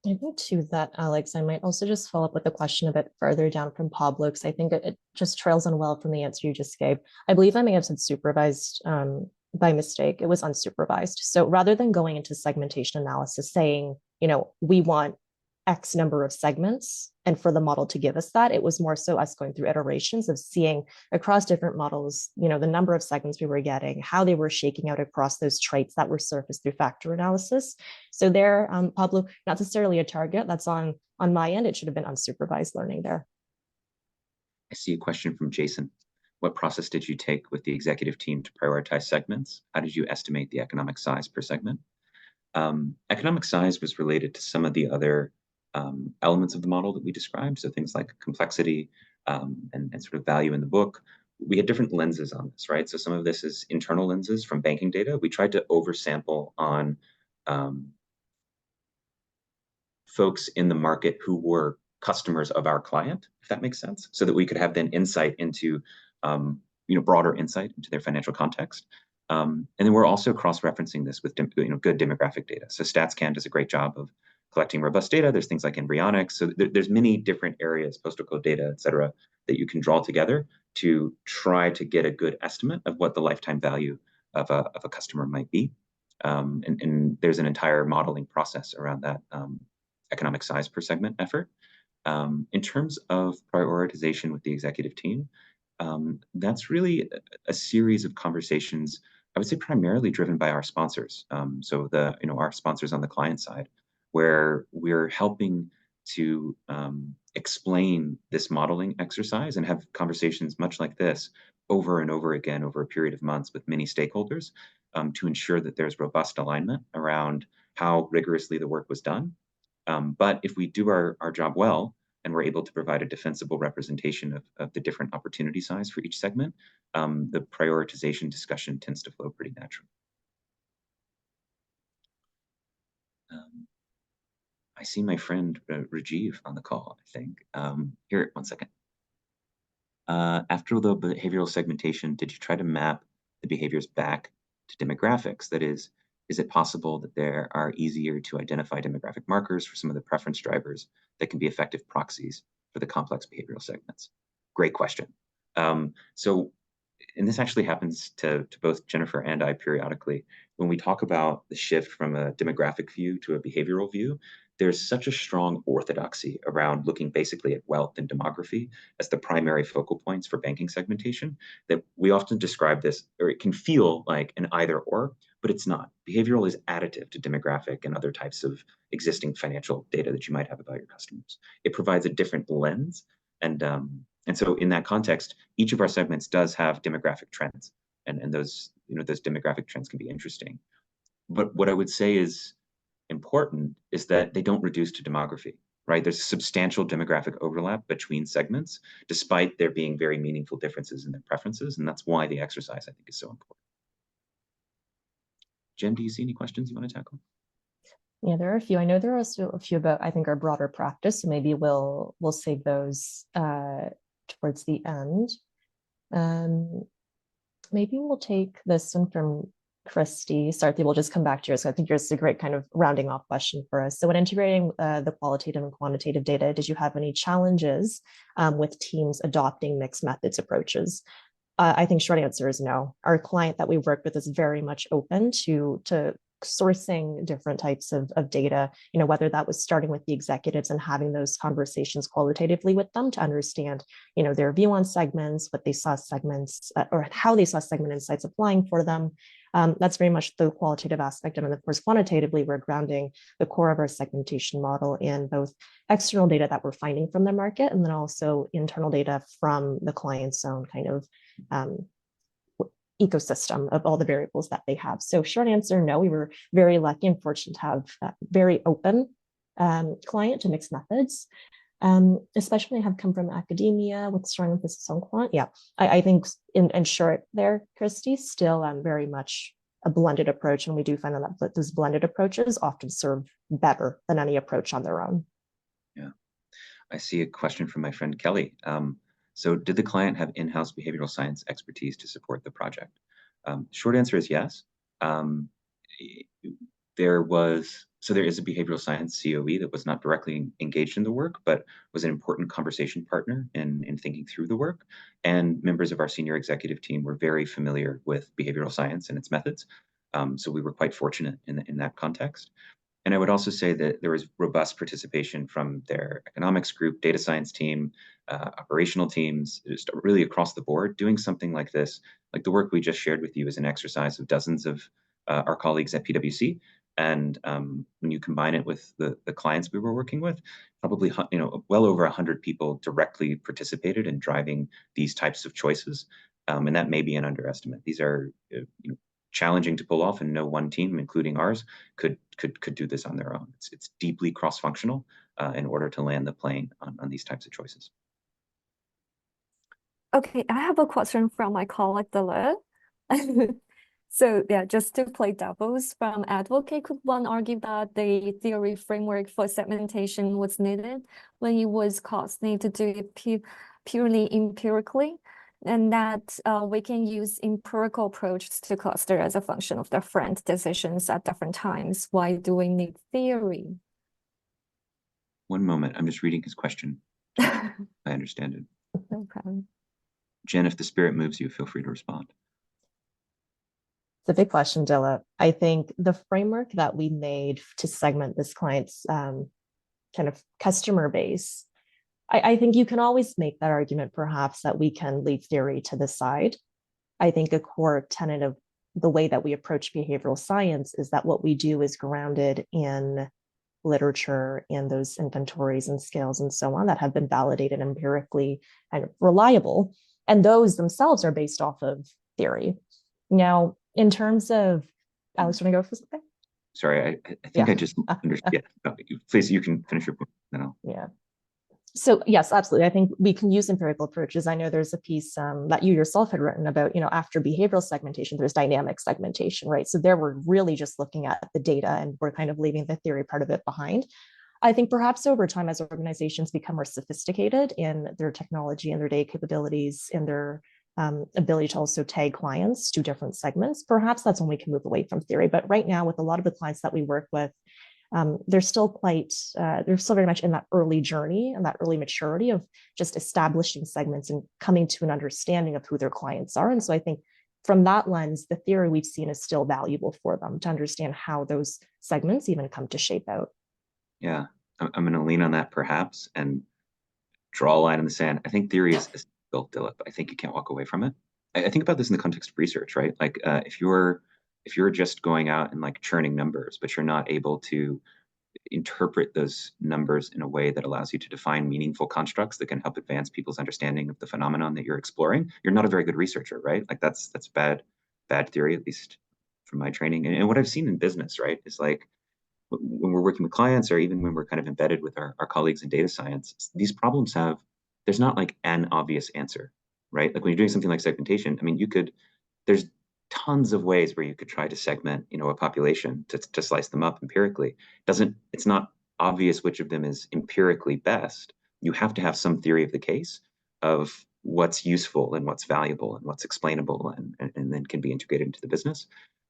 I think to that, Alex, I might also just follow up with a question a bit further down from Pablo, because I think it just trails on well from the answer you just gave. I believe I may have said supervised by mistake. It was unsupervised. So rather than going into segmentation analysis saying, we want X number of segments, and for the model to give us that, it was more so us going through iterations of seeing across different models, the number of segments we were getting, how they were shaking out across those traits that were surfaced through factor analysis. So there, Pablo, not necessarily a target. That's on my end. It should have been unsupervised learning there. I see a question from Jason. What process did you take with the executive team to prioritize segments? How did you estimate the economic size per segment? Economic size was related to some of the other elements of the model that we described. So things like complexity and sort of value in the book. We had different lenses on this, right? So some of this is internal lenses from banking data. We tried to oversample on folks in the market who were customers of our client, if that makes sense, so that we could have then insight into, broader insight into their financial context. And then we're also cross-referencing this with good demographic data. So StatsCan does a great job of collecting robust data. There's things like embryonics. So there's many different areas, postal code data, et cetera, that you can draw together to try to get a good estimate of what the lifetime value of a customer might be. And there's an entire modeling process around that economic size per segment effort. In terms of prioritization with the executive team, that's really a series of conversations, I would say primarily driven by our sponsors. So our sponsors on the client side, where we're helping to explain this modeling exercise and have conversations much like this over and over again over a period of months with many stakeholders to ensure that there's robust alignment around how rigorously the work was done. But if we do our job well, and we're able to provide a defensible representation of the different opportunity size for each segment, the prioritization discussion tends to flow pretty naturally. I see my friend Rajiv on the call, I think. Here, one second. After the behavioral segmentation, did you try to map the behaviors back to demographics? That is it possible that there are easier to identify demographic markers for some of the preference drivers that can be effective proxies for the complex behavioral segments? Great question. And this actually happens to both Jennifer and I periodically. When we talk about the shift from a demographic view to a behavioral view, there's such a strong orthodoxy around looking basically at wealth and demography as the primary focal points for banking segmentation that we often describe this, or it can feel like an either or, but it's not. Behavioral is additive to demographic and other types of existing financial data that you might have about your customers. It provides a different lens. And so in that context, each of our segments does have demographic trends, and those demographic trends can be interesting. But what I would say is important is that they don't reduce to demography, right? There's substantial demographic overlap between segments, despite there being very meaningful differences in their preferences. And that's why the exercise, I think, is so important. Jen, do you see any questions you want to tackle? Yeah, there are a few. I know there are also a few about, I think, our broader practice. So maybe we'll save those towards the end. Maybe we'll take this one from Christy, Sarthi, we'll just come back to you. So I think yours is a great kind of rounding off question for us. So when integrating the qualitative and quantitative data, did you have any challenges with teams adopting mixed methods approaches? I think short answer is no. Our client that we work with is very much open to sourcing different types of data, whether that was starting with the executives and having those conversations qualitatively with them to understand, their view on segments, what they saw segments or how they saw segment insights applying for them. That's very much the qualitative aspect. And of course, quantitatively, we're grounding the core of our segmentation model in both external data that we're finding from the market and then also internal data from the client's own kind of ecosystem of all the variables that they have. So short answer, no, we were very lucky and fortunate to have a very open client to mixed methods, especially have come from academia with strong emphasis on quant. Yeah, I think in short there, Christy, still very much a blended approach. And we do find that those blended approaches often serve better than any approach on their own. Yeah, I see a question from my friend Kelly. So did the client have in-house behavioral science expertise to support the project? Short answer is yes. There is a behavioral science COE that was not directly engaged in the work, but was an important conversation partner in thinking through the work. And members of our senior executive team were very familiar with behavioral science and its methods. So we were quite fortunate in that context. And I would also say that there was robust participation from their economics group, data science team, operational teams, just really across the board. Doing something like this, like the work we just shared with you, is an exercise of dozens of our colleagues at PwC. And when you combine it with the clients we were working with, probably well over 100 people directly participated in driving these types of choices. And that may be an underestimate. These are challenging to pull off, and no one team, including ours, could do this on their own. It's deeply cross-functional in order to land the plane on these types of choices. Okay, I have a question from my colleague, Dele. So yeah, just to play devil's from advocate, could one argue that the theory framework for segmentation was needed when it was costly to do it purely empirically? And that we can use empirical approaches to cluster as a function of different decisions at different times. Why do we need theory? One moment, I'm just reading his question. I understand it. No problem. Jen, if the spirit moves you, feel free to respond. It's a big question, Dilla. I think the framework that we made to segment this client's kind of customer base, I think you can always make that argument, perhaps, that we can leave theory to the side. I think a core tenet of the way that we approach behavioral science is that what we do is grounded in literature and those inventories and scales and so on that have been validated empirically and reliable. And those themselves are based off of theory. Now, in terms of, Alex, want to go for something? Sorry, I think I just understood. Yeah, please, you can finish your point. No. Yeah. So yes, absolutely. I think we can use empirical approaches. I know there's a piece that you yourself had written about, after behavioral segmentation, there's dynamic segmentation, right? So there we're really just looking at the data and we're kind of leaving the theory part of it behind. I think perhaps over time, as organizations become more sophisticated in their technology and their data capabilities and their ability to also tag clients to different segments, perhaps that's when we can move away from theory. But right now, with a lot of the clients that we work with, they're still very much in that early journey and that early maturity of just establishing segments and coming to an understanding of who their clients are. And so I think from that lens, the theory we've seen is still valuable for them to understand how those segments even come to shape out. Yeah, I'm going to lean on that perhaps and draw a line in the sand. I think theory is built, Dilip. I think you can't walk away from it. I think about this in the context of research, right? Like if you're just going out and like churning numbers, but you're not able to interpret those numbers in a way that allows you to define meaningful constructs that can help advance people's understanding of the phenomenon that you're exploring, you're not a very good researcher, right? Like that's bad theory, at least from my training. And what I've seen in business, right, is like when we're working with clients or even when we're kind of embedded with our colleagues in data science, these problems there's not like an obvious answer, right? Like when you're doing something like segmentation, I mean, there's tons of ways where you could try to segment, a population to slice them up empirically. It's not obvious which of them is empirically best. You have to have some theory of the case of what's useful and what's valuable and what's explainable and then can be integrated into the business.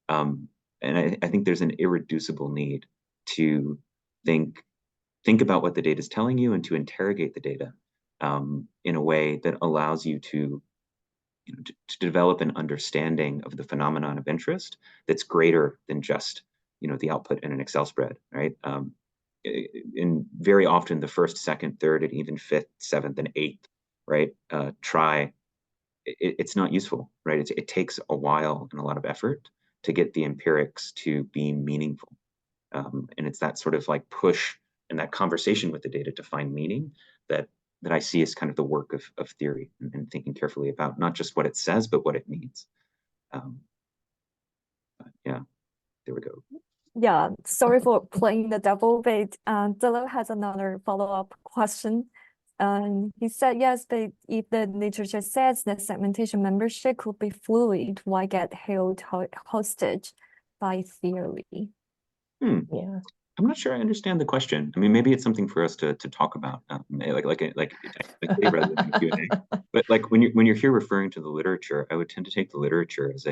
And I think there's an irreducible need to think about what the data is telling you and to interrogate the data in a way that allows you to, to develop an understanding of the phenomenon of interest that's greater than just, the output in an Excel spread, right? In very often the first, second, third, and even fifth, seventh, and eighth, right, try, it's not useful, right? It takes a while and a lot of effort to get the empirics to be meaningful. And it's that sort of like push and that conversation with the data to find meaning that I see as kind of the work of theory and thinking carefully about not just what it says, but what it means. Yeah, there we go. Yeah, sorry for playing the devil, but Dilo has another follow-up question. He said, yes, but if the literature says that segmentation membership could be fluid, why get held hostage by theory? Yeah. I'm not sure I understand the question. I mean, maybe it's something for us to talk about, like rather than a Q&A. But like when you're here referring to the literature, I would tend to take the literature as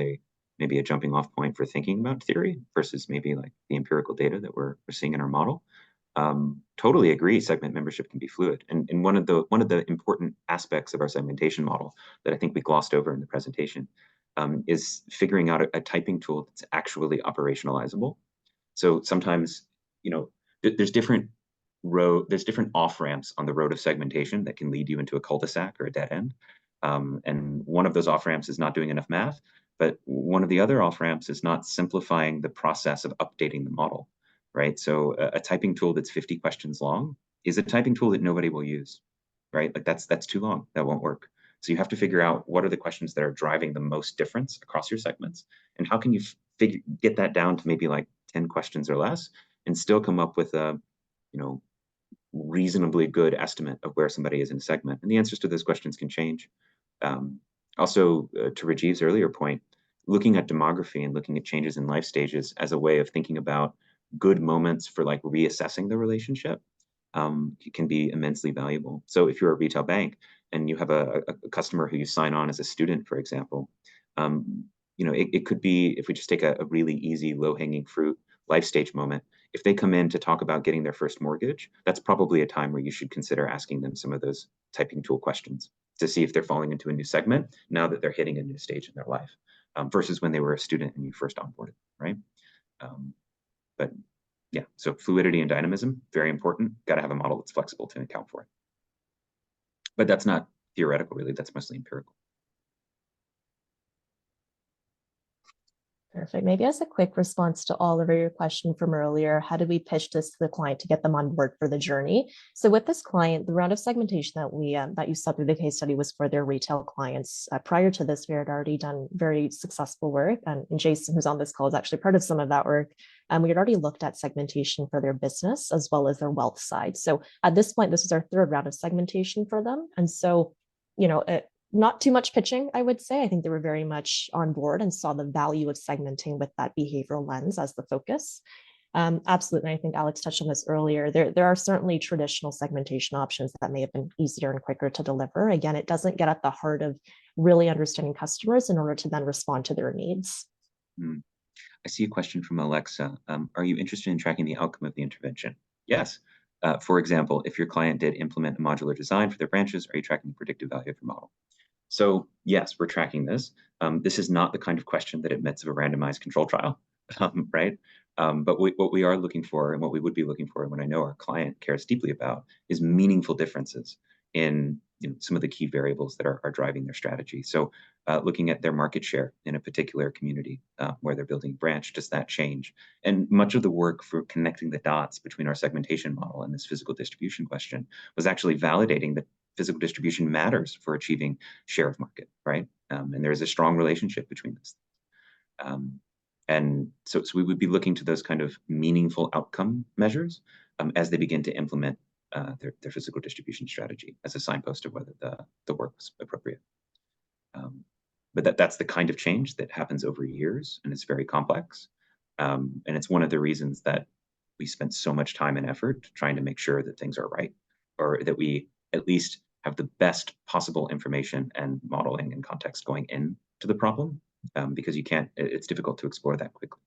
maybe a jumping off point for thinking about theory versus maybe like the empirical data that we're seeing in our model. Totally agree. Segment membership can be fluid, and one of the important aspects of our segmentation model that I think we glossed over in the presentation is figuring out a typing tool that's actually operationalizable. So sometimes, there's different off ramps on the road of segmentation that can lead you into a cul-de-sac or a dead end. And one of those off ramps is not doing enough math, but one of the other off ramps is not simplifying the process of updating the model, right? So a typing tool that's 50 questions long is a typing tool that nobody will use, right? Like that's too long. That won't work. So you have to figure out what are the questions that are driving the most difference across your segments, and how can you get that down to maybe like 10 questions or less, and still come up with a, reasonably good estimate of where somebody is in a segment. And the answers to those questions can change. Also, to Rajiv's earlier point, looking at demography and looking at changes in life stages as a way of thinking about good moments for like reassessing the relationship can be immensely valuable. So if you're a retail bank and you have a customer who you sign on as a student, for example, it could be, if we just take a really easy, low-hanging fruit life stage moment, if they come in to talk about getting their first mortgage, that's probably a time where you should consider asking them some of those typing tool questions to see if they're falling into a new segment now that they're hitting a new stage in their life, versus when they were a student and you first onboarded, right? But yeah, so fluidity and dynamism, very important. Got to have a model that's flexible to account for it. But that's not theoretical, really. That's mostly empirical. Perfect. Maybe as a quick response to Oliver, your question from earlier, how did we pitch this to the client to get them on board for the journey? So with this client, the round of segmentation that you saw through the case study was for their retail clients. Prior to this, we had already done very successful work, and Jason, who's on this call, is actually part of some of that work. And we had already looked at segmentation for their business as well as their wealth side. So at this point, this was our third round of segmentation for them. And so, not too much pitching, I would say. I think they were very much on board and saw the value of segmenting with that behavioral lens as the focus. Absolutely. I think Alex touched on this earlier. There are certainly traditional segmentation options that may have been easier and quicker to deliver. Again, it doesn't get at the heart of really understanding customers in order to then respond to their needs. I see a question from Alexa. Are you interested in tracking the outcome of the intervention? Yes. For example, if your client did implement a modular design for their branches, are you tracking the predictive value of your model? So yes, we're tracking this. This is not the kind of question that admits of a randomized control trial, right? But what we are looking for, and what we would be looking for, and what I know our client cares deeply about, is meaningful differences in some of the key variables that are driving their strategy. So looking at their market share in a particular community where they're building a branch, does that change? And much of the work for connecting the dots between our segmentation model and this physical distribution question was actually validating that physical distribution matters for achieving share of market, right? And there is a strong relationship between those. And so we would be looking to those kind of meaningful outcome measures as they begin to implement their physical distribution strategy as a signpost of whether the work was appropriate. But that's the kind of change that happens over years, and it's very complex. And it's one of the reasons that we spent so much time and effort trying to make sure that things are right, or that we at least have the best possible information and modeling and context going into the problem because it's difficult to explore that quickly.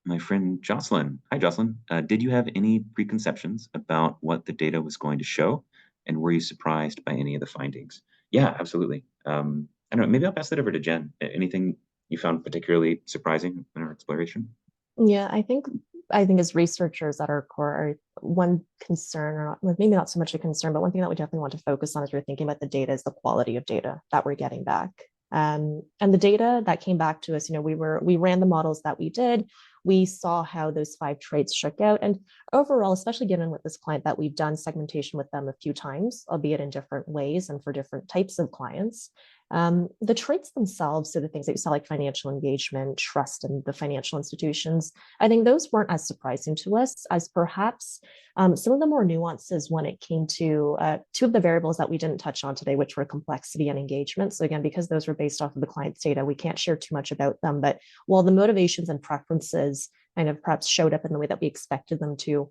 My friend Jocelyn. Hi, Jocelyn. Did you have any preconceptions about what the data was going to show? And were you surprised by any of the findings? Yeah, absolutely. I don't know, maybe I'll pass that over to Jen. Anything you found particularly surprising in our exploration? Yeah, I think as researchers at our core, one concern, or maybe not so much a concern, but one thing that we definitely want to focus on as we're thinking about the data is the quality of data that we're getting back. And the data that came back to us, we ran the models that we did. We saw how those 5 traits shook out. And overall, especially given with this client that we've done segmentation with them a few times, albeit in different ways and for different types of clients, the traits themselves, so the things that you saw like financial engagement, trust in the financial institutions, I think those weren't as surprising to us as perhaps some of the more nuances when it came to 2 of the variables that we didn't touch on today, which were complexity and engagement. So again, because those were based off of the client's data, we can't share too much about them. But while the motivations and preferences kind of perhaps showed up in the way that we expected them to,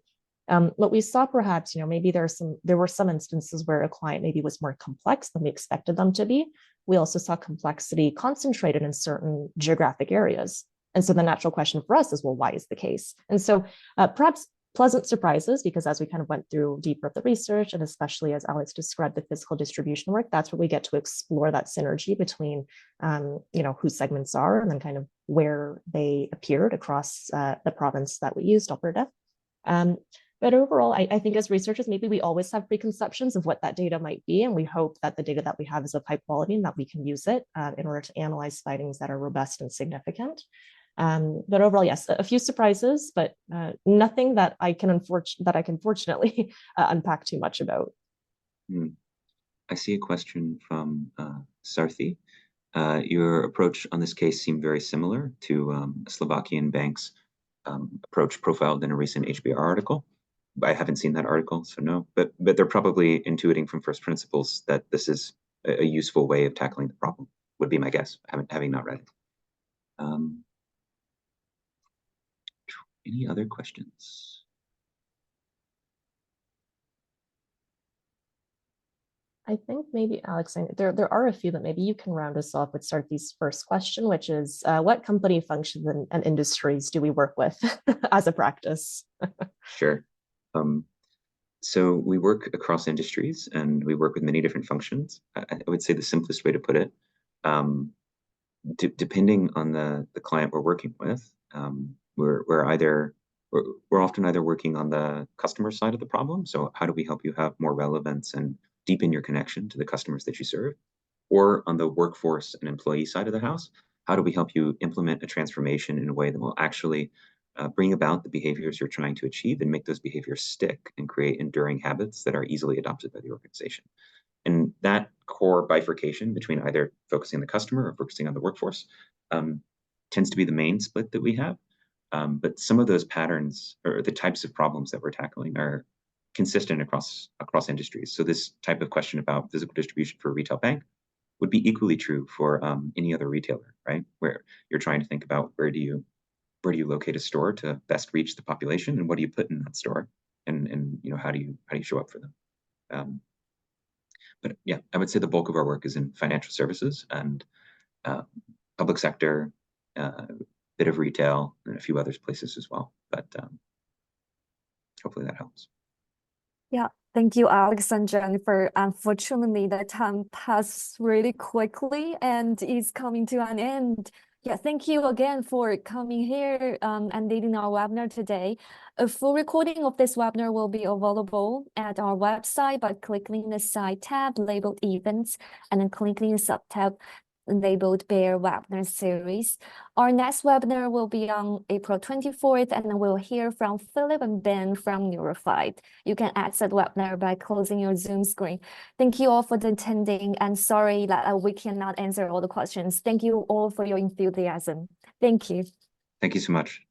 what we saw perhaps, maybe there were some instances where a client maybe was more complex than we expected them to be. We also saw complexity concentrated in certain geographic areas. And so the natural question for us is, well, why is the case? And so perhaps pleasant surprises, because as we kind of went through deeper of the research, and especially as Alex described the physical distribution work, that's where we get to explore that synergy between, who segments are and then kind of where they appeared across the province that we used, Alberta. But overall, I think as researchers, maybe we always have preconceptions of what that data might be. And we hope that the data that we have is of high quality and that we can use it in order to analyze findings that are robust and significant. But overall, yes, a few surprises, but nothing that I can fortunately unpack too much about. I see a question from Sarthi. Your approach on this case seemed very similar to a Slovakian bank's approach profiled in a recent HBR article. I haven't seen that article, so no, but they're probably intuiting from first principles that this is a useful way of tackling the problem, would be my guess, having not read it. Any other questions? I think maybe, Alex, there are a few that maybe you can round us off with Sarthi's first question, which is what company functions and industries do we work with as a practice? Sure. So we work across industries and we work with many different functions. I would say the simplest way to put it, depending on the client we're working with, we're often either working on the customer side of the problem. So how do we help you have more relevance and deepen your connection to the customers that you serve? Or on the workforce and employee side of the house, how do we help you implement a transformation in a way that will actually bring about the behaviors you're trying to achieve and make those behaviors stick and create enduring habits that are easily adopted by the organization? And that core bifurcation between either focusing on the customer or focusing on the workforce tends to be the main split that we have. But some of those patterns or the types of problems that we're tackling are consistent across industries. So this type of question about physical distribution for a retail bank would be equally true for any other retailer, right? Where you're trying to think about where do you locate a store to best reach the population, and what do you put in that store, and how do you show up for them? But yeah, I would say the bulk of our work is in financial services and public sector, bit of retail, and a few other places as well. But hopefully that helps. Yeah, thank you, Alex and Jennifer. Unfortunately, the time passed really quickly and is coming to an end. Yeah, thank you again for coming here and leading our webinar today. A full recording of this webinar will be available at our website by clicking the side tab labeled Events and then clicking the subtab labeled Bear Webinar Series. Our next webinar will be on April 24th, and then we'll hear from Philip and Ben from Neurified. You can exit the webinar by closing your Zoom screen. Thank you all for attending, and sorry that we cannot answer all the questions. Thank you all for your enthusiasm. Thank you. Thank you so much.